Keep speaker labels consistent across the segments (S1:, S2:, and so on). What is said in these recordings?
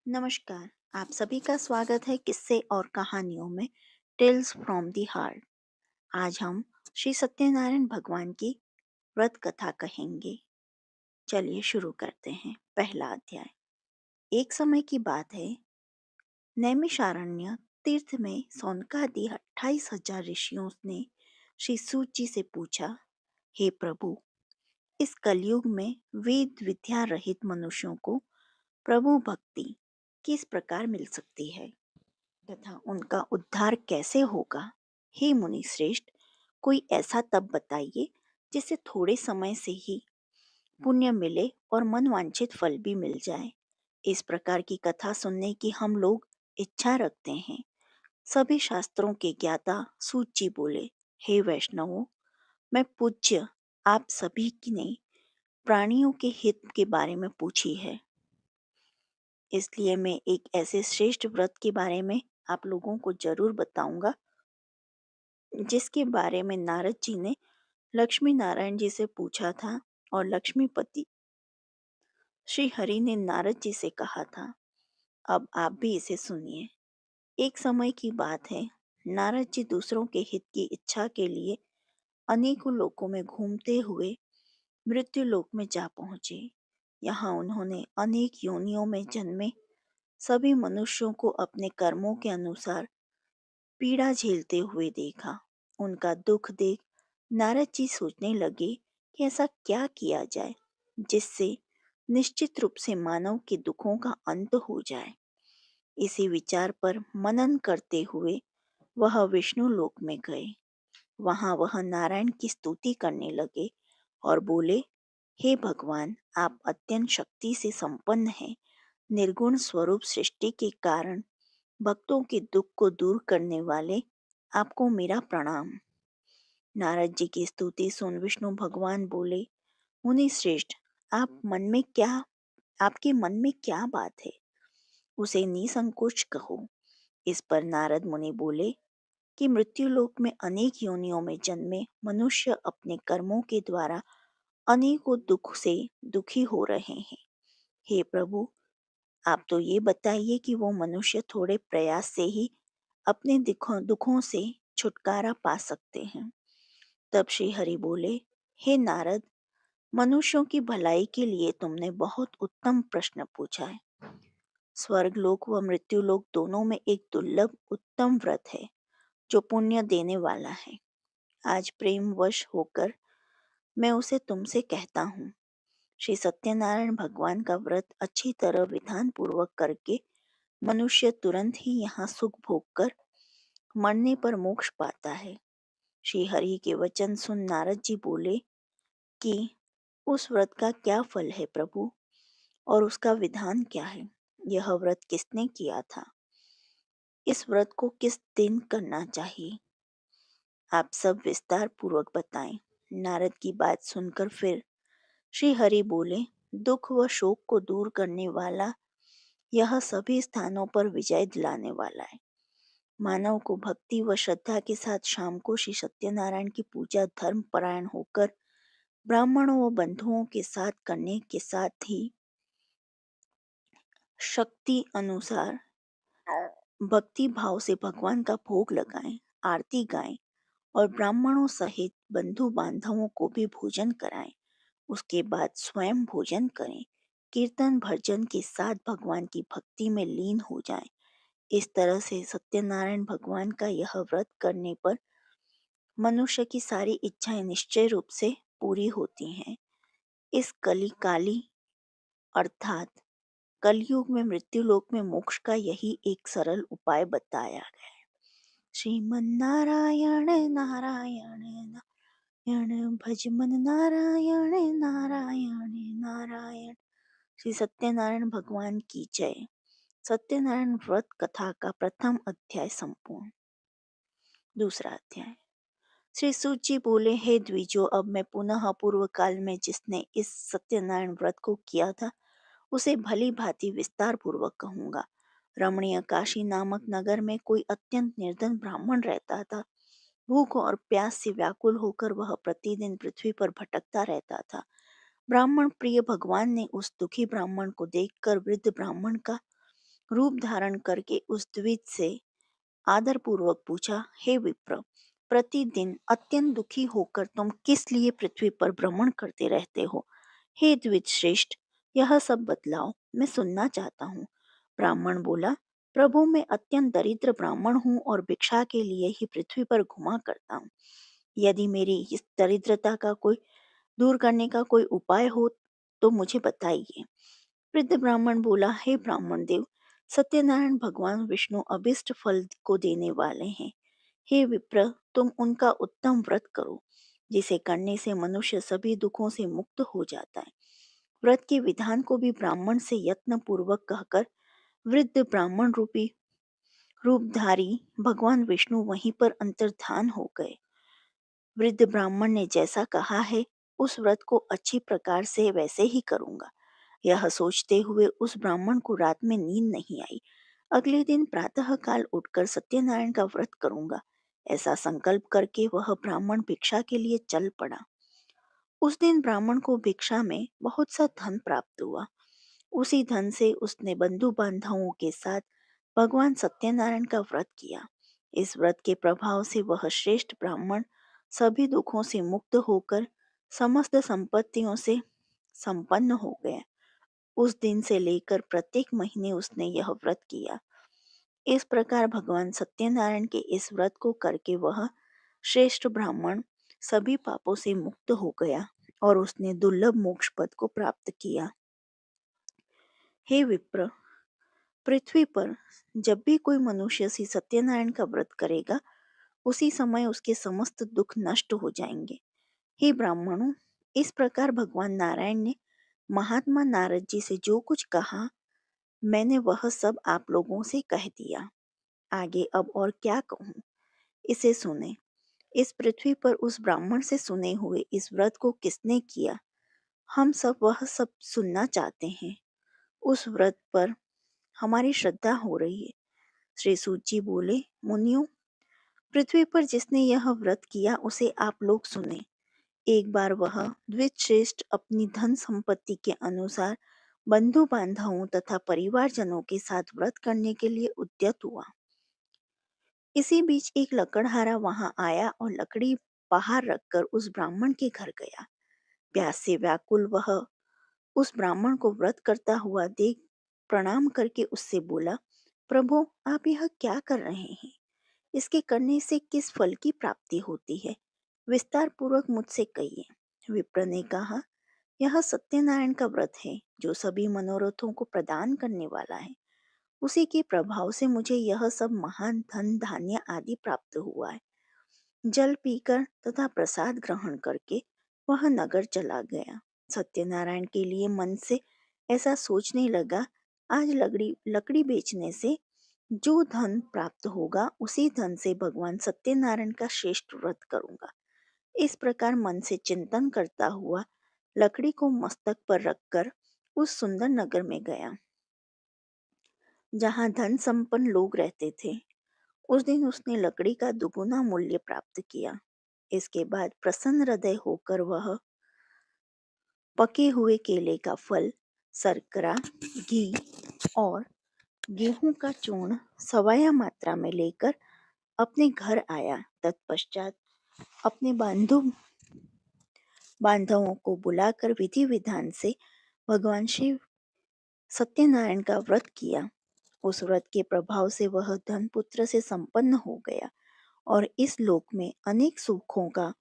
S1: नमस्कार। आप सभी का स्वागत है किस्से और कहानियों में टेल्स फ्रॉम द हार्ट। आज हम श्री सत्यनारायण भगवान की व्रत कथा कहेंगे। चलिए शुरू करते हैं। पहला अध्याय। एक समय की बात है। नैमिषारण्य तीर्थ में सौनकादि 28,000 ऋषियों ने श्री सूत जी से पूछा, हे प्रभु, इस कलयुग में वेद विद्या रहित मनुष्यों को प्रभु भक्ति किस प्रकार मिल सकती है तथा उनका उद्धार कैसे होगा? हे मुनि श्रेष्ठ, कोई ऐसा तप बताइए जिससे थोड़े समय से ही पुण्य मिले और मनवांछित फल भी मिल जाए। इस प्रकार की कथा सुनने की हम लोग इच्छा रखते हैं। सभी शास्त्रों के ज्ञाता सूत जी बोले, हे वैष्णवों, मैं पूज्य आप सभी की ने प्राणियों के हित के बारे में पूछी है, इसलिए मैं एक ऐसे श्रेष्ठ व्रत के बारे में आप लोगों को जरूर बताऊंगा जिसके बारे में नारद जी ने लक्ष्मी नारायण जी से पूछा था और लक्ष्मीपति श्री हरि ने नारद जी से कहा था। अब आप भी इसे सुनिए। एक समय की बात है। नारद जी दूसरों के हित की इच्छा के लिए अनेकों लोकों में घूमते हुए मृत्यु लोक में जा पहुंचे। यहाँ उन्होंने अनेक योनियों में जन्मे सभी मनुष्यों को अपने कर्मों के अनुसार पीड़ा झेलते हुए देखा। उनका दुख देख नारद जी सोचने लगे कि ऐसा क्या किया जाए जिससे निश्चित रूप से मानव के दुखों का अंत हो जाए। इसी विचार पर मनन करते हुए वह विष्णु लोक में गए। वहां वह नारायण की स्तुति करने लगे और बोले, हे भगवान, आप अत्यंत शक्ति से संपन्न हैं। निर्गुण स्वरूप सृष्टि के कारण भक्तों के दुख को दूर करने वाले, आपको मेरा प्रणाम। नारद जी की स्तुति सुन विष्णु भगवान बोले, मुनि श्रेष्ठ, आपके मन में क्या बात है, उसे निसंकोच कहो। इस पर नारद मुनि बोले कि मृत्युलोक में अनेक योनियों में जन्मे मनुष्य अपने कर्मों के द्वारा अनेकों दुख से दुखी हो रहे हैं। हे प्रभु, आप तो ये बताइए कि वो मनुष्य थोड़े प्रयास से ही अपने दुखों से छुटकारा पा सकते हैं। तब श्री हरि बोले, हे नारद, मनुष्यों की भलाई के लिए तुमने बहुत उत्तम प्रश्न पूछा है। स्वर्ग लोक व मृत्यु लोक दोनों में एक दुर्लभ उत्तम व्रत है जो पुण्य देने वाला है। आज प्रेम वश होकर मैं उसे तुमसे कहता हूँ। श्री सत्यनारायण भगवान का व्रत अच्छी तरह विधान पूर्वक करके मनुष्य तुरंत ही यहाँ सुख भोग कर मरने पर मोक्ष पाता है। श्री हरि के वचन सुन नारद जी बोले कि उस व्रत का क्या फल है प्रभु, और उसका विधान क्या है? यह व्रत किसने किया था? इस व्रत को किस दिन करना चाहिए? आप सब विस्तार पूर्वक बताएं। नारद की बात सुनकर फिर श्री हरि बोले, दुख व शोक को दूर करने वाला, यह सभी स्थानों पर विजय दिलाने वाला है। मानव को भक्ति व श्रद्धा के साथ शाम को श्री सत्यनारायण की पूजा धर्म परायण होकर ब्राह्मणों व बंधुओं के साथ करने के साथ ही शक्ति अनुसार भक्ति भाव से भगवान का भोग लगाएं, आरती गाएं और ब्राह्मणों सहित बंधु बांधवों को भी भोजन कराएं। उसके बाद स्वयं भोजन करें। कीर्तन भजन के साथ भगवान की भक्ति में लीन हो जाएं। इस तरह से सत्यनारायण भगवान का यह व्रत करने पर मनुष्य की सारी इच्छाएं निश्चय रूप से पूरी होती हैं। इस कलिकाली अर्थात कलयुग में मृत्यु लोक में मोक्ष का यही एक सरल उपाय बताया गया है। श्रीमन नारायण नारायण नारायण भज मन नारायण नारायण नारायण। श्री सत्यनारायण भगवान की जय। सत्यनारायण व्रत कथा का प्रथम अध्याय संपूर्ण। दूसरा अध्याय। श्री सूत जी बोले, हे द्विजो, अब मैं पुनः पूर्व काल में जिसने इस सत्यनारायण व्रत को किया था उसे भली भांति विस्तार पूर्वक कहूंगा। रमणीय काशी नामक नगर में कोई अत्यंत निर्धन ब्राह्मण रहता था। भूख और प्यास से व्याकुल होकर वह प्रतिदिन पृथ्वी पर भटकता रहता था। ब्राह्मण प्रिय भगवान ने उस दुखी ब्राह्मण को देखकर वृद्ध ब्राह्मण का रूप धारण करके उस द्विज से आदरपूर्वक पूछा, हे विप्र, प्रतिदिन अत्यंत दुखी होकर तुम किस लिए पृथ्वी पर भ्रमण करते रहते हो? हे द्विज श्रेष्ठ, यह सब बतलाओ, मैं सुनना चाहता हूँ। ब्राह्मण बोला, प्रभु, मैं अत्यंत दरिद्र ब्राह्मण हूँ और भिक्षा के लिए ही पृथ्वी पर घुमा करता हूँ। यदि मेरी इस दरिद्रता का कोई दूर करने का कोई उपाय हो तो मुझे बताइए। वृद्ध ब्राह्मण बोला, हे ब्राह्मण देव, सत्यनारायण भगवान विष्णु अभिष्ट फल को देने वाले हैं। हे विप्र, तुम उनका उत्तम व्रत करो, जिसे करने से मनुष्य सभी दुखों से मुक्त हो जाता है। व्रत के विधान को भी ब्राह्मण से यत्न पूर्वक कहकर वृद्ध ब्राह्मण रूपी रूपधारी भगवान विष्णु वहीं पर अंतर्धान हो गए। वृद्ध ब्राह्मण ने जैसा कहा है, उस व्रत को अच्छी प्रकार से वैसे ही करूंगा। यह सोचते हुए उस ब्राह्मण को रात में नींद नहीं आई। अगले दिन प्रातःकाल उठकर सत्यनारायण का व्रत करूंगा, ऐसा संकल्प करके वह ब्राह्मण भिक्षा के लिए चल पड़ा। उस दिन ब्राह्मण को भिक्षा में बहुत सा धन प्राप्त हुआ। उसी धन से उसने बंधु बांधवों के साथ भगवान सत्यनारायण का व्रत किया। इस व्रत के प्रभाव से वह श्रेष्ठ ब्राह्मण सभी दुखों से मुक्त होकर समस्त संपत्तियों से संपन्न हो गया। उस दिन से लेकर प्रत्येक महीने उसने यह व्रत किया। इस प्रकार भगवान सत्यनारायण के इस व्रत को करके वह श्रेष्ठ ब्राह्मण सभी पापों से मुक्त हो गया और उसने दुर्लभ मोक्ष पद को प्राप्त किया। हे विप्र, पृथ्वी पर जब भी कोई मनुष्य श्री सत्यनारायण का व्रत करेगा, उसी समय उसके समस्त दुख नष्ट हो जाएंगे। हे ब्राह्मणों, इस प्रकार भगवान नारायण ने महात्मा नारद जी से जो कुछ कहा, मैंने वह सब आप लोगों से कह दिया। आगे अब और क्या कहूँ, इसे सुने। इस पृथ्वी पर उस ब्राह्मण से सुने हुए इस व्रत को किसने किया, हम सब वह सब सुनना चाहते हैं। उस व्रत पर हमारी श्रद्धा हो रही है। श्री सूत जी बोले, मुनियों, पृथ्वी पर जिसने यह व्रत किया उसे आप लोग सुने। एक बार वह द्विजश्रेष्ठ अपनी धन संपत्ति के अनुसार बंधु बांधवों तथा परिवारजनों के साथ व्रत करने के लिए उद्यत हुआ। इसी बीच एक लकड़हारा वहां आया और लकड़ी बाहर रखकर उस ब्राह्मण के घर गया। प्यास से व्याकुल वह उस ब्राह्मण को व्रत करता हुआ देख प्रणाम करके उससे बोला, प्रभु, आप यह क्या कर रहे हैं? इसके करने से किस फल की प्राप्ति होती है? विस्तार पूर्वक मुझसे कहिए। विप्र ने कहा, यह सत्यनारायण का व्रत है जो सभी मनोरथों को प्रदान करने वाला है। उसी के प्रभाव से मुझे यह सब महान धन धान्य आदि प्राप्त हुआ है। जल पीकर तथा प्रसाद ग्रहण करके वह नगर चला गया। सत्यनारायण के लिए मन से ऐसा सोचने लगा, आज लकड़ी लकड़ी बेचने से जो धन प्राप्त होगा उसी धन से भगवान सत्यनारायण का श्रेष्ठ व्रत करूंगा। इस प्रकार मन से चिंतन करता हुआ लकड़ी को मस्तक पर रखकर उस सुंदर नगर में गया जहाँ धन संपन्न लोग रहते थे। उस दिन उसने लकड़ी का दुगुना मूल्य प्राप्त किया। इसके बाद प्रसन्न हृदय होकर वह पके हुए केले का फल, शर्करा, घी और गेहूं का चूर्ण सवाया मात्रा में लेकर अपने घर आया। तत्पश्चात अपने बांधवों को बुलाकर विधि विधान से भगवान शिव सत्यनारायण का व्रत किया। उस व्रत के प्रभाव से वह धन पुत्र से संपन्न हो गया और इस लोक में अनेक सुखों का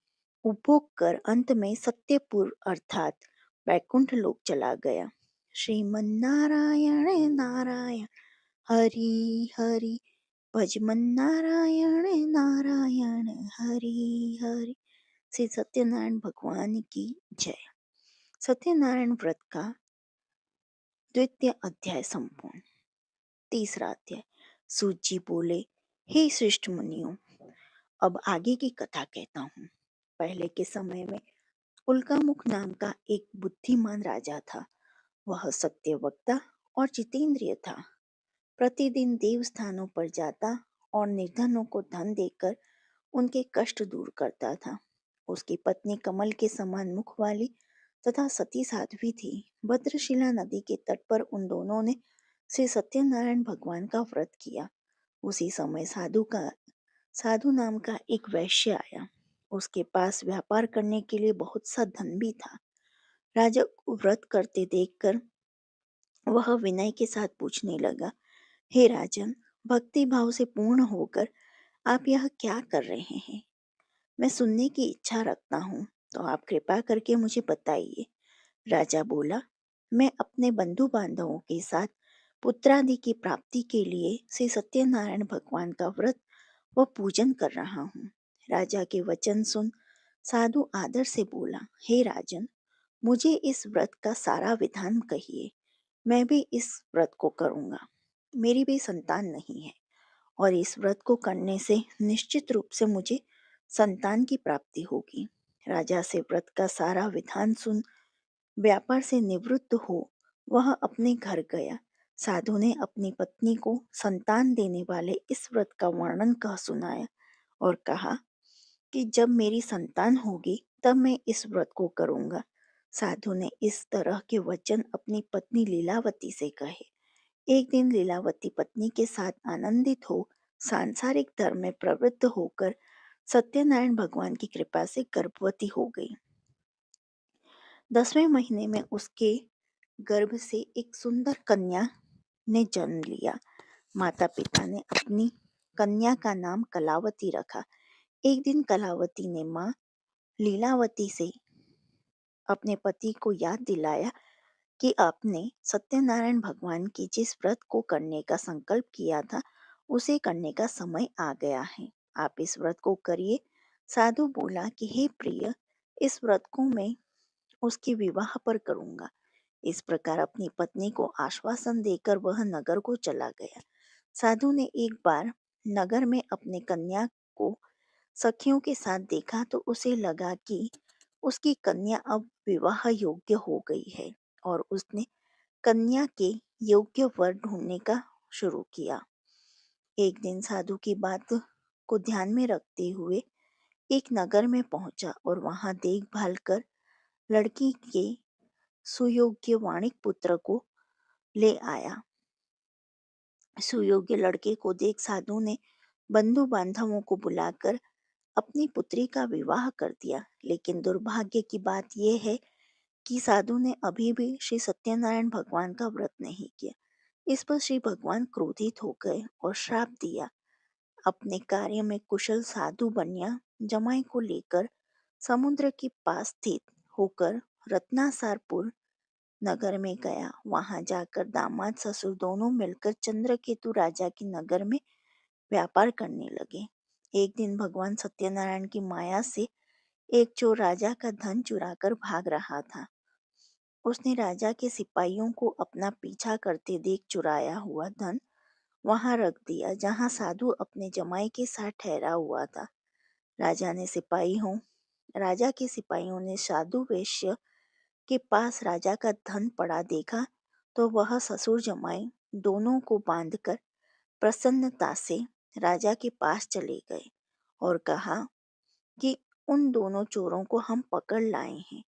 S1: उपभोग कर अंत में सत्यपुर अर्थात वैकुंठ लोक चला गया। श्रीमन नारायण नारायण हरि हरि, भजमन नारायण नारायण हरि हरि। श्री सत्यनारायण भगवान की जय। सत्यनारायण व्रत का द्वितीय अध्याय संपूर्ण। तीसरा अध्याय। सूत जी बोले, हे श्रेष्ठ मुनियों, अब आगे की कथा कहता हूँ। पहले के समय में उल्कामुख नाम का एक बुद्धिमान राजा था। वह सत्यवक्ता और जितेंद्रिय था। प्रतिदिन देव स्थानों पर जाता और निर्धनों को धन देकर उनके कष्ट दूर करता था। उसकी पत्नी कमल के समान मुख वाली तथा सती साध्वी थी। भद्रशिला नदी के तट पर उन दोनों ने श्री सत्यनारायण भगवान का व्रत किया। उसी समय साधु नाम का एक वैश्य आया। उसके पास व्यापार करने के लिए बहुत सा धन भी था। राजा को व्रत करते देखकर वह विनय के साथ पूछने लगा, हे राजन, भक्ति भाव से पूर्ण होकर आप यह क्या कर रहे हैं? मैं सुनने की इच्छा रखता हूँ, तो आप कृपा करके मुझे बताइए। राजा बोला, मैं अपने बंधु बांधवों के साथ पुत्रादि की प्राप्ति के लिए श्री सत्यनारायण भगवान का व्रत व पूजन कर रहा हूँ। राजा के वचन सुन साधु आदर से बोला, हे राजन, मुझे इस व्रत का सारा विधान कहिए। मैं भी इस व्रत को करूँगा। मेरी भी संतान नहीं है और इस व्रत को करने से निश्चित रूप से मुझे संतान की प्राप्ति होगी। राजा से व्रत का सारा विधान सुन व्यापार से निवृत्त हो वह अपने घर गया। साधु ने अपनी पत्नी को संतान देने वाले इस व्रत का वर्णन कह सुनाया और कहा कि जब मेरी संतान होगी तब मैं इस व्रत को करूंगा। साधु ने इस तरह के वचन अपनी पत्नी लीलावती से कहे। एक दिन लीलावती पत्नी के साथ आनंदित हो सांसारिक धर्म में प्रवृत्त होकर सत्यनारायण भगवान की कृपा से गर्भवती हो गई। 10वें महीने में उसके गर्भ से एक सुंदर कन्या ने जन्म लिया। माता पिता ने अपनी कन्या का नाम कलावती रखा। एक दिन कलावती ने माँ लीलावती से अपने पति को याद दिलाया कि आपने सत्यनारायण भगवान की जिस व्रत को करने का संकल्प किया था उसे करने का समय आ गया है। आप इस व्रत को करिए। साधु बोला कि हे प्रिय, इस व्रत को मैं उसके विवाह पर करूंगा। इस प्रकार अपनी पत्नी को आश्वासन देकर वह नगर को चला गया। साधु ने एक बार नगर में अपने कन्या को सखियों के साथ देखा तो उसे लगा कि उसकी कन्या अब विवाह योग्य हो गई है और उसने कन्या के योग्य वर ढूंढने का शुरू किया। एक दिन साधु की बात को ध्यान में रखते हुए एक नगर में पहुंचा और वहां देखभाल कर लड़की के सुयोग्य वाणिक पुत्र को ले आया। सुयोग्य लड़के को देख साधु ने बंधु बांधवों को बुलाकर अपनी पुत्री का विवाह कर दिया। लेकिन दुर्भाग्य की बात यह है कि साधु ने अभी भी श्री सत्यनारायण भगवान का व्रत नहीं किया। इस पर श्री भगवान क्रोधित हो गए और श्राप दिया। अपने कार्य में कुशल साधु बन्या जमाई को लेकर समुद्र के पास स्थित होकर रत्नासारपुर नगर में गया। वहां जाकर दामाद ससुर दोनों मिलकर चंद्रकेतु राजा के नगर में व्यापार करने लगे। एक दिन भगवान सत्यनारायण की माया से एक चोर राजा का धन चुराकर भाग रहा था। उसने राजा के सिपाहियों को अपना पीछा करते देख चुराया हुआ धन वहां रख दिया जहां साधु अपने जमाई के साथ ठहरा हुआ था। राजा के सिपाहियों ने साधु वैश्य के पास राजा का धन पड़ा देखा तो वह ससुर जमाई दोनों को बांधकर प्रसन्नता से राजा के पास चले गए और कहा कि उन दोनों चोरों को हम पकड़ लाए हैं।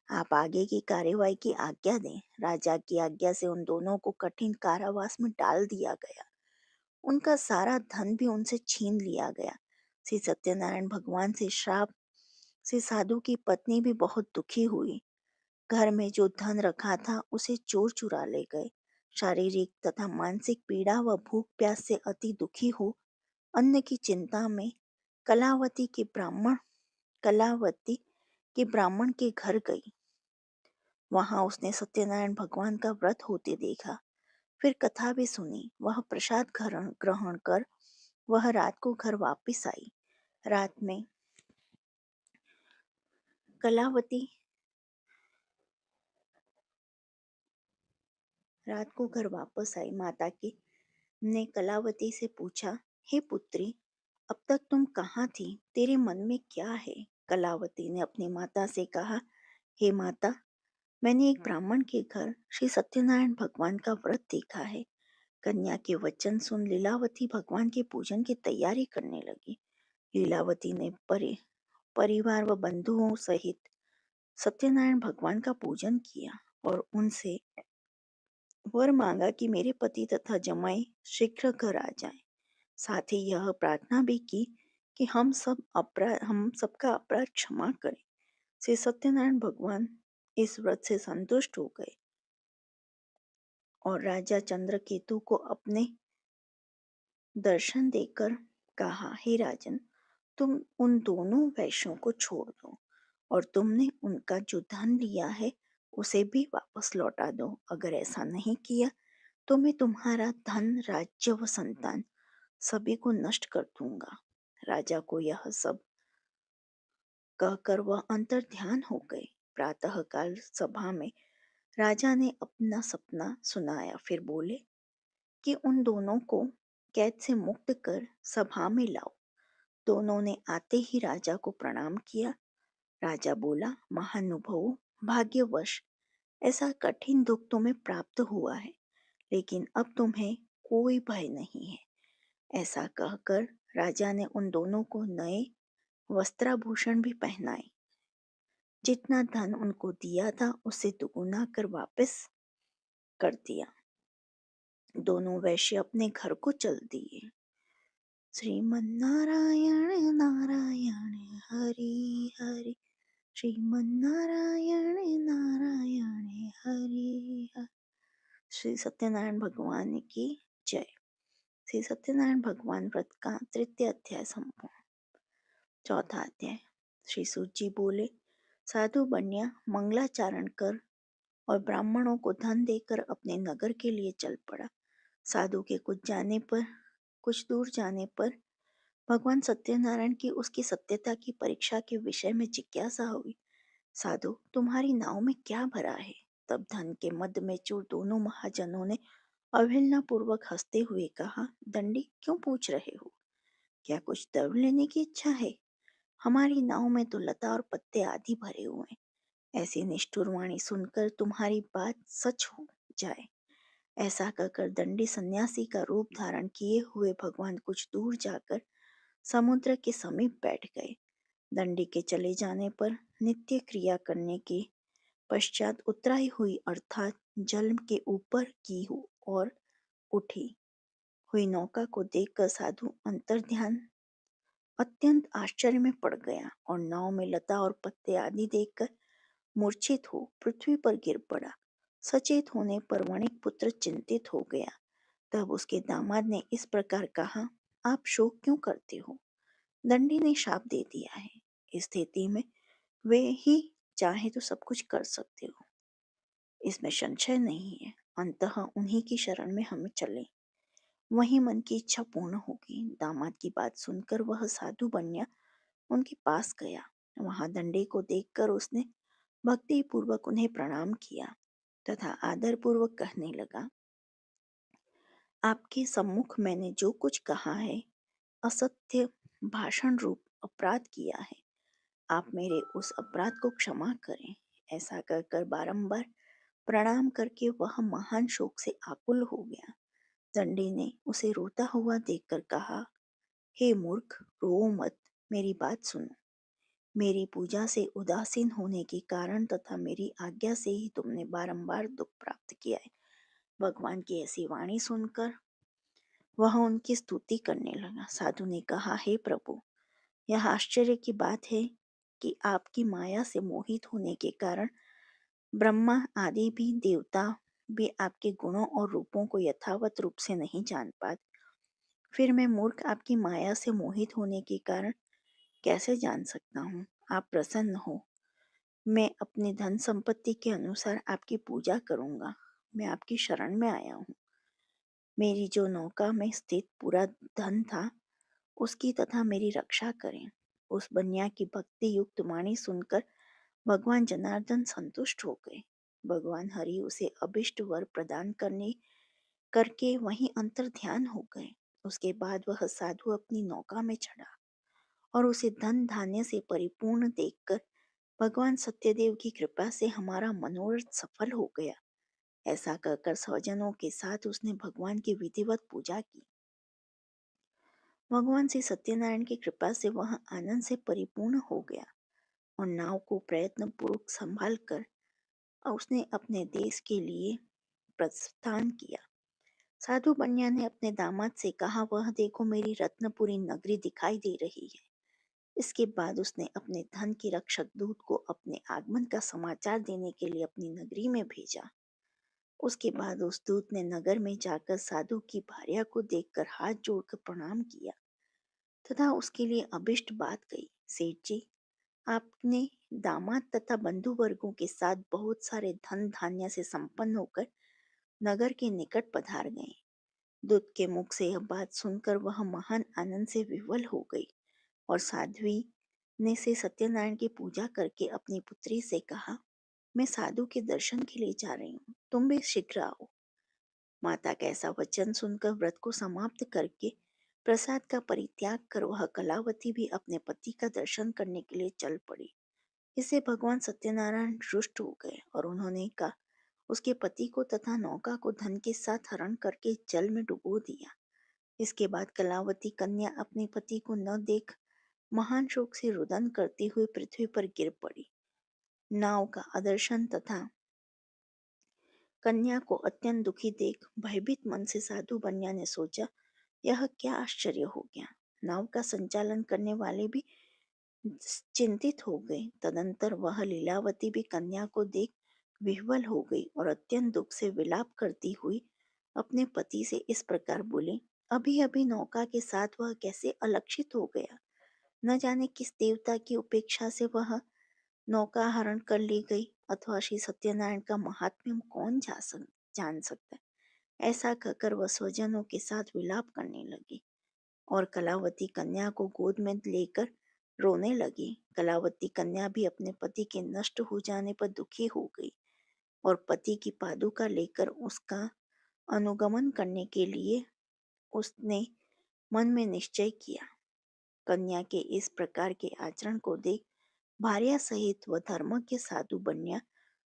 S1: आप आगे की कार्यवाही की आज्ञा दें। राजा की आज्ञा से उन दोनों को कठिन कारावास में डाल दिया गया। उनका सारा धन भी उनसे छीन लिया गया। श्री सत्यनारायण भगवान से श्राप से साधु की पत्नी भी बहुत दुखी हुई। घर में जो धन रखा था उसे चोर चुरा ले गए। शारीरिक तथा मानसिक पीड़ा व भूख प्यास से अति दुखी हो अन्न की चिंता में कलावती के ब्राह्मण के घर गई। वहां उसने सत्यनारायण भगवान का व्रत होते देखा। फिर कथा भी सुनी। वह प्रसाद ग्रहण कर वह रात को घर वापस आई। रात में कलावती रात को घर वापस आई। माता की ने कलावती से पूछा, हे पुत्री, अब तक तुम कहाँ थी? तेरे मन में क्या है? कलावती ने अपनी माता से कहा, हे माता, मैंने एक ब्राह्मण के घर श्री सत्यनारायण भगवान का व्रत देखा है। कन्या के वचन सुन लीलावती भगवान के पूजन की तैयारी करने लगी। लीलावती ने परिवार व बंधुओं सहित सत्यनारायण भगवान का पूजन किया और उनसे वर मांगा कि मेरे पति तथा जमाई शीघ्र घर आ जाएं। साथ ही यह प्रार्थना भी की कि हम सबका अपराध क्षमा करें। श्री सत्यनारायण भगवान इस व्रत से संतुष्ट हो गए और राजा चंद्रकेतु को अपने दर्शन देकर कहा, हे राजन, तुम उन दोनों वैश्यों को छोड़ दो और तुमने उनका जो धन लिया है उसे भी वापस लौटा दो। अगर ऐसा नहीं किया तो मैं तुम्हारा धन, राज्य व संतान सभी को नष्ट कर दूंगा। राजा को यह सब कहकर वह अंतर ध्यान हो गए। प्रातःकाल सभा में राजा ने अपना सपना सुनाया, फिर बोले कि उन दोनों को कैद से मुक्त कर सभा में लाओ। दोनों ने आते ही राजा को प्रणाम किया। राजा बोला, महानुभावों, भाग्यवश ऐसा कठिन दुख तुम्हें प्राप्त हुआ है, लेकिन अब तुम्हें कोई भय नहीं है। ऐसा कहकर राजा ने उन दोनों को नए वस्त्राभूषण भी पहनाए। जितना धन उनको दिया था उससे दुगुना कर वापस कर दिया। दोनों वैश्य अपने घर को चल दिए। श्रीमन्नारायण नारायण हरि हरि, श्रीमन्नारायण नारायण हरि हरि। श्री सत्यनारायण भगवान की जय। श्री सत्यनारायण भगवान व्रत का तृतीय अध्याय संपूर्ण। चौथा अध्याय। श्री सूत जी बोले, साधु बन्या मंगलाचरण कर और ब्राह्मणों को धन देकर अपने नगर के लिए चल पड़ा। साधु के कुछ दूर जाने पर भगवान सत्यनारायण की उसकी सत्यता की परीक्षा के विषय में जिज्ञासा हुई। साधु, तुम्हारी नाव में क्या भरा है? तब धन के मद में चूर दोनों महाजनों ने अवहेलना पूर्वक हंसते हुए कहा, दंडी, क्यों पूछ रहे हो? क्या कुछ द्रव्य लेने की इच्छा है? हमारी नाव में तो लता और पत्ते आदि भरे हुए हैं। ऐसी निष्ठुर वाणी सुनकर तुम्हारी बात सच हो जाए। ऐसा कहकर दंडी सन्यासी का रूप धारण किए हुए भगवान कुछ दूर जाकर समुद्र के समीप बैठ गए। दंडी के चले जाने पर नित्य क्रिया करने के पश्चात उतराई हुई अर्थात जल के ऊपर की और उठी हुई नौका को देखकर साधु अंतर्ध्यान अत्यंत आश्चर्य में पड़ गया और नाव में लता और पत्ते आदि देखकर मूर्छित हो पृथ्वी पर गिर पड़ा। सचेत होने पर वणिक पुत्र चिंतित हो गया। तब उसके दामाद ने इस प्रकार कहा, आप शोक क्यों करते हो? दंडी ने शाप दे दिया है। इस स्थिति में वे ही चाहे तो सब कुछ कर सकते हो, इसमें संशय नहीं है। अंततः उन्हीं की शरण में हमें चले, वही मन की इच्छा पूर्ण होगी। दामाद की बात सुनकर वह साधु बन्या उनके पास गया। वहां दंडी को देखकर उसने भक्ति पूर्वक उन्हें प्रणाम किया तथा आदर पूर्वक कहने लगा, आपके सम्मुख मैंने जो कुछ कहा है, असत्य भाषण रूप अपराध किया है। आप मेरे उस अपराध को क्षमा करें। ऐसा कर बारंबार प्रणाम करके वह महान शोक से आकुल हो गया। दंडी ने उसे रोता हुआ देखकर कहा, हे मूर्ख, रो मत, मेरी बात सुनो। मेरी पूजा से उदासीन होने के कारण तथा मेरी आज्ञा से ही तुमने बारंबार दुख प्राप्त किया है। भगवान की ऐसी वाणी सुनकर वह उनकी स्तुति करने लगा। साधु ने कहा, हे प्रभु, यह आश्चर्य की बात है कि आपकी माया से मोहित होने के कारण ब्रह्मा आदि भी देवता भी आपके गुणों और रूपों को यथावत रूप से नहीं जान पाते। फिर मैं मूर्ख आपकी माया से मोहित होने के कारण कैसे जान सकता हूँ? आप प्रसन्न हो, मैं अपनी धन संपत्ति के अनुसार आपकी पूजा करूंगा। मैं आपकी शरण में आया हूँ। मेरी जो नौका में स्थित पूरा धन था उसकी तथा मेरी रक्षा करें। उस बन्या की भक्ति युक्त वाणी सुनकर भगवान जनार्दन संतुष्ट हो गए। भगवान हरि उसे अभिष्ट वर प्रदान करके वहीं अंतर ध्यान हो गए। उसके बाद वह साधु अपनी नौका में चढ़ा और उसे धन धान्य से परिपूर्ण देखकर भगवान सत्यदेव की कृपा से हमारा मनोरथ सफल हो गया। ऐसा कहकर स्वजनों के साथ उसने भगवान की विधिवत पूजा की। भगवान श्री सत्यनारायण की कृपा से वह आनंद से परिपूर्ण हो गया और नाव को प्रयत्न पूर्वक संभाल कर उसने अपने देश के लिए प्रस्थान किया। साधु बन्या ने अपने दामाद से कहा, वह देखो मेरी रत्नपुरी नगरी दिखाई दे रही है। इसके बाद उसने अपने धन के रक्षक दूत को अपने आगमन का समाचार देने के लिए अपनी नगरी में भेजा। उसके बाद उस दूत ने नगर में जाकर साधु की भार्या को देखकर हाथ जोड़कर प्रणाम किया तथा उसके लिए अभिष्ट बात कही। सेठ जी, आपने दामाद तथा बंधु वर्गों के साथ बहुत सारे धन धान्य से संपन्न होकर नगर के निकट पधार गए। दूत के मुख से यह बात सुनकर वह महान आनंद से विह्वल हो गई और साध्वी ने से सत्यनारायण की पूजा करके अपनी पुत्री से कहा, मैं साधु के दर्शन के लिए जा रही हूँ, तुम भी शीघ्र आओ। माता का ऐसा वचन सुनकर व्रत को समाप्त करके प्रसाद का परित्याग कर वह कलावती भी अपने पति का दर्शन करने के लिए चल पड़ी। इससे भगवान सत्यनारायण रुष्ट हो गए और उन्होंने कहा उसके पति को तथा नौका को धन के साथ हरण करके जल में डुबो दिया। इसके बाद कलावती कन्या अपने पति को न देख महान शोक से रुदन करती हुई पृथ्वी पर गिर पड़ी। नाव का अदर्शन तथा कन्या को अत्यंत दुखी देख भयभीत मन से साधु बन्या ने सोचा, यह क्या आश्चर्य हो गया। नाव का संचालन करने वाले भी चिंतित हो गए। तदंतर वह लीलावती भी कन्या को देख विह्वल हो गई और अत्यंत दुख से विलाप करती हुई अपने पति से इस प्रकार बोली, अभी अभी नौका के साथ वह कैसे अलक्षित हो गया। न जाने किस देवता की उपेक्षा से वह नौका हरण कर ली गई, अथवा श्री सत्यनारायण का महात्म्य कौन जान सकता है। ऐसा कहकर वह स्वजनों के साथ विलाप करने लगी और कलावती कन्या को गोद में लेकर रोने लगी। कलावती कन्या भी अपने पति के नष्ट हो जाने पर दुखी हो गई और पति की पादुका लेकर उसका अनुगमन करने के लिए उसने मन में निश्चय किया। कन्या के इस प्रकार के आचरण को देख भार्या सहित वह धर्मज्ञ साधु बन्या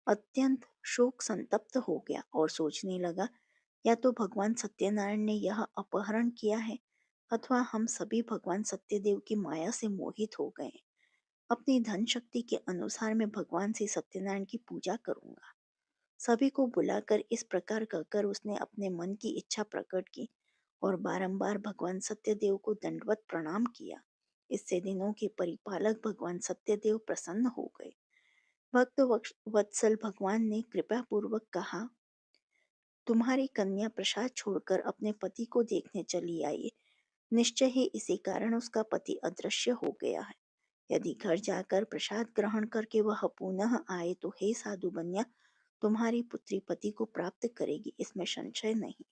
S1: अत्यंत शोक संतप्त हो गया और सोचने लगा, या तो भगवान सत्यनारायण ने यह अपहरण किया है अथवा हम सभी भगवान सत्यदेव की माया से मोहित हो गए। अपनी धन शक्ति के अनुसार मैं भगवान से सत्यनारायण की पूजा करूंगा। सभी को बुलाकर इस प्रकार कहकर उसने अपने मन की इच्छा प्रकट की और बारंबार भगवान सत्यदेव को दंडवत प्रणाम किया। इससे दिनों के परिपालक भगवान सत्यदेव प्रसन्न हो गए। भक्त वत्सल भगवान ने कृपा पूर्वक कहा, तुम्हारी कन्या प्रसाद छोड़कर अपने पति को देखने चली आई। निश्चय ही इसी कारण उसका पति अदृश्य हो गया है। यदि घर जाकर प्रसाद ग्रहण करके वह पुनः आए तो हे साधु बन्या, तुम्हारी पुत्री पति को प्राप्त करेगी, इसमें संशय नहीं।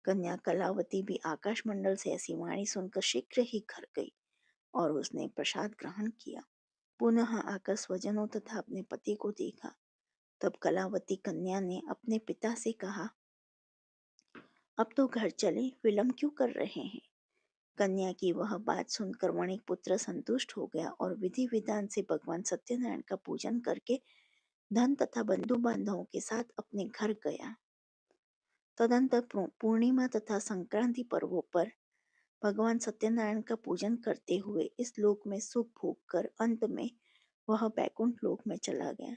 S1: कन्या कलावती भी आकाश मंडल से ऐसी वाणी सुनकर शीघ्र ही घर गई और उसने प्रसाद ग्रहण किया। पुनः आकर स्वजनों तथा अपने पति को देखा। तब कलावती कन्या ने अपने पिता से कहा, अब तो घर चले, विलंब क्यों कर रहे हैं। कन्या की वह बात सुनकर वणिक पुत्र संतुष्ट हो गया और विधि विधान से भगवान सत्यनारायण का पूजन करके धन तथा बंधु बांधवों के साथ अपने घर गया। तदंतर पूर्णिमा तथा संक्रांति पर्वों पर भगवान सत्यनारायण का पूजन करते हुए इस लोक में सुख भोग कर अंत में वह बैकुंठ लोक में चला गया।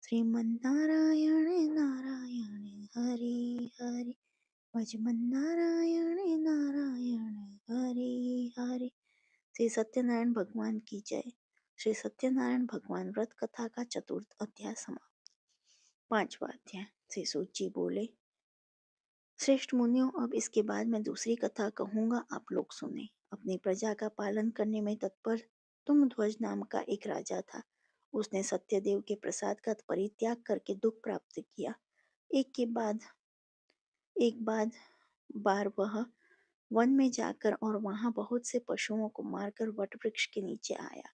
S1: श्रीमन नारायण नारायण हरि हरि, भजमन नारायण नारायण हरि हरि। श्री सत्यनारायण भगवान की जय। श्री सत्यनारायण भगवान व्रत कथा का चतुर्थ अध्याय समाप्त। पांचवा अध्याय। श्री सूत जी बोले, श्रेष्ठ मुनियों, अब इसके बाद मैं दूसरी कथा कहूंगा, आप लोग सुने। अपनी प्रजा का पालन करने में तत्पर तुंगध्वज नाम का एक राजा था। उसने सत्यदेव के प्रसाद का परित्याग करके दुख प्राप्त किया। एक बार वह वन में जाकर और वहां बहुत से पशुओं को मारकर वट वृक्ष के नीचे आया।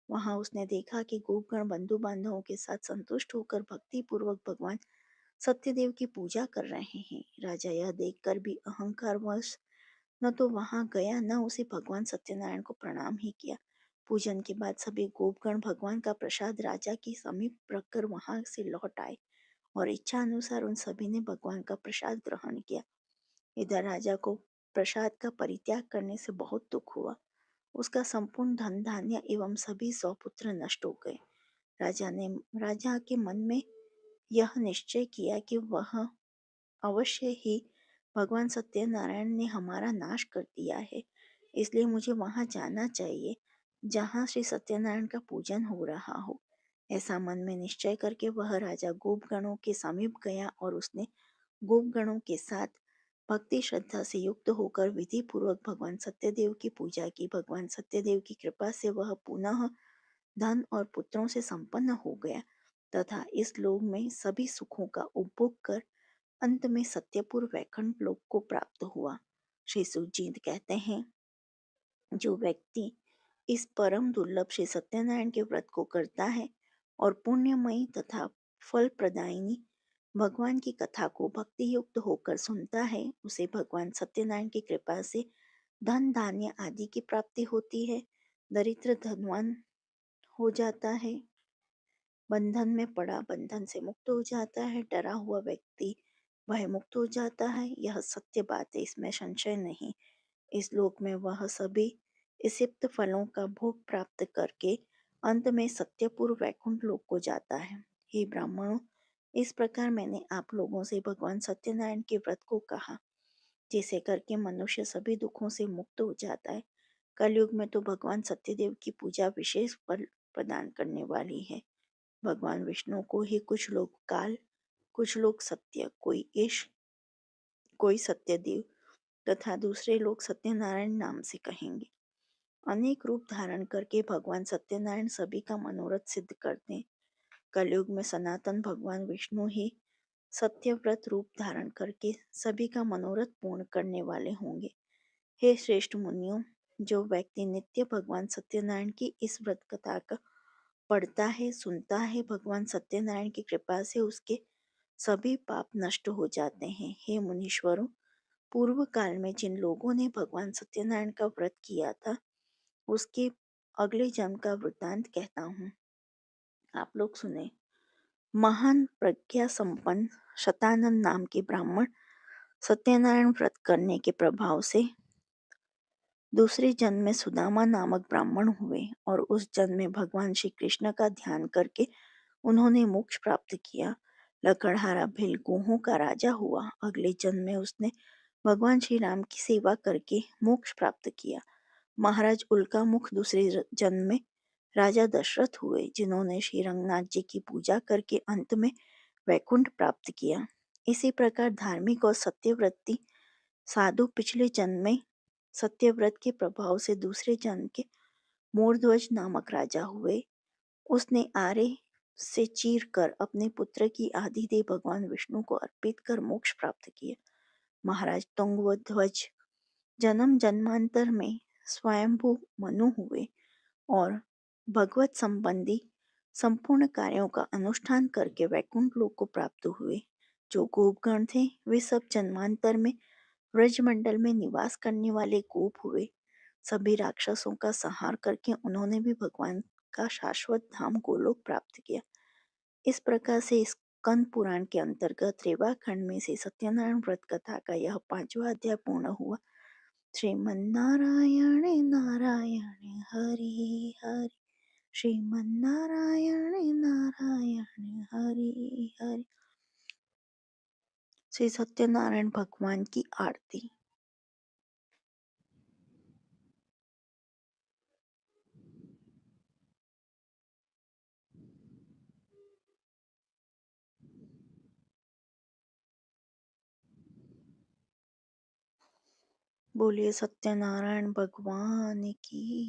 S1: वहां उसने देखा कि गोपगण बंधु बांधवों के साथ संतुष्ट होकर भक्ति पूर्वक भगवान सत्यदेव की पूजा कर रहे हैं। राजा यह देखकर भी अहंकारवश न तो वहां गया न उसे भगवान सत्यनारायण को प्रणाम ही किया। पूजन के बाद सभी गोपगण भगवान का प्रसाद राजा के समीप रखकर वहां से लौट आए और इच्छा अनुसार उन सभी ने भगवान का प्रसाद ग्रहण किया। इधर राजा को प्रसाद का परित्याग करने से बहुत दुख हुआ। उसका संपूर्ण धन धान्य एवं सभी 100 पुत्र नष्ट हो गए। राजा के मन में यह निश्चय किया कि वह अवश्य ही भगवान सत्यनारायण ने हमारा नाश कर दिया है, इसलिए मुझे वहां जाना चाहिए जहाँ श्री सत्यनारायण का पूजन हो रहा हो। ऐसा मन में निश्चय करके वह राजा गोपगणों के समीप गया और उसने गोपगणों के साथ भक्ति श्रद्धा से युक्त होकर विधि पूर्वक भगवान सत्यदेव की पूजा की। भगवान सत्यदेव की कृपा से वह पुनः धन और पुत्रों से संपन्न हो गया तथा इस लोक में सभी सुखों का उपभोग कर अंत में सत्यपुर वैकुंठ लोक को प्राप्त हुआ। श्री सुजीत कहते हैं, जो व्यक्ति इस परम दुर्लभ श्री सत्यनारायण के व्रत को करता है और पुण्यमयी तथा फल प्रदायिनी भगवान की कथा को भक्ति युक्त होकर सुनता है, उसे भगवान सत्यनारायण की कृपा से धन धान्य आदि की प्राप्ति होती है। दरिद्र धनवान हो जाता है, बंधन में पड़ा बंधन से मुक्त हो जाता है, डरा हुआ व्यक्ति भय मुक्त हो जाता है। यह सत्य बात है, इसमें संशय नहीं। इस लोक में वह सभी इसिप्त फलों का भोग प्राप्त करके अंत में सत्यपुर वैकुंठ लोक को जाता है। हे ब्राह्मणों, इस प्रकार मैंने आप लोगों से भगवान सत्यनारायण के व्रत को कहा, जिसे करके मनुष्य सभी दुखों से मुक्त हो जाता है। कलयुग में तो भगवान सत्यदेव की पूजा विशेष फल प्रदान करने वाली है। भगवान विष्णु को ही कुछ लोग काल, कुछ लोग सत्य, कोई ईश, कोई सत्यदेव तथा दूसरे लोग सत्यनारायण नाम से कहेंगे। अनेक रूप धारण करके भगवान सत्यनारायण सभी का मनोरथ सिद्ध करते हैं। कलयुग में सनातन भगवान विष्णु ही सत्यव्रत रूप धारण करके सभी का मनोरथ पूर्ण करने वाले होंगे। हे श्रेष्ठ मुनियों, जो व्यक्ति नित्य भगवान सत्यनारायण की इस व्रत कथा का पढ़ता है, सुनता है, भगवान सत्यनारायण की कृपा से उसके सभी पाप नष्ट हो जाते हैं। हे मुनीश्वरों, पूर्व काल में जिन लोगों ने भगवान सत्यनारायण का व्रत किया था, उसके अगले जन्म का वृत्तांत कहता हूँ, आप लोग सुने। महान प्रज्ञा संपन्न शतानंद नाम के ब्राह्मण सत्यनारायण व्रत करने के प्रभाव से दूसरे जन्म में सुदामा नामक ब्राह्मण हुए और उस जन्म में भगवान श्री कृष्ण का ध्यान करके उन्होंने मोक्ष प्राप्त किया। लकड़हारा भिल गुहों का राजा हुआ। अगले जन्म में उसने भगवान श्री राम की सेवा करके मोक्ष प्राप्त किया। महाराज उल्का मुख दूसरे जन्म में राजा दशरथ हुए, जिन्होंने श्री रंगनाथ जी की पूजा करके अंत में वैकुंठ प्राप्त किया। इसी प्रकार धार्मिक और सत्यव्रती साधु पिछले जन्म में सत्यव्रत के प्रभाव से दूसरे जन्म के मोरध्वज नामक राजा हुए। उसने आरे से चीर कर अपने पुत्र की आधी देह भगवान विष्णु को अर्पित कर मोक्ष प्राप्त किया। महाराज तुंगध्वज जन्म जन्मांतर में स्वयंभू मनु हुए और भगवत संबंधी संपूर्ण कार्यों का अनुष्ठान करके वैकुंठ लोक को प्राप्त हुए। जो गोपगण थे, वे सब जन्मांतर में ब्रजमंडल में निवास करने वाले गोप हुए। सभी राक्षसों का संहार करके उन्होंने भी भगवान का शाश्वत धाम गोलोक प्राप्त किया। इस प्रकार से स्कंद पुराण के अंतर्गत रेवा खंड में से सत्यनारायण व्रत कथा का यह 5वां अध्याय पूर्ण हुआ। श्रीमन्नारायण नारायण हरि हरि, श्रीमन्नारायण नारायण हरि हरि। श्री सत्यनारायण भगवान की आरती। बोलिए सत्यनारायण भगवान की।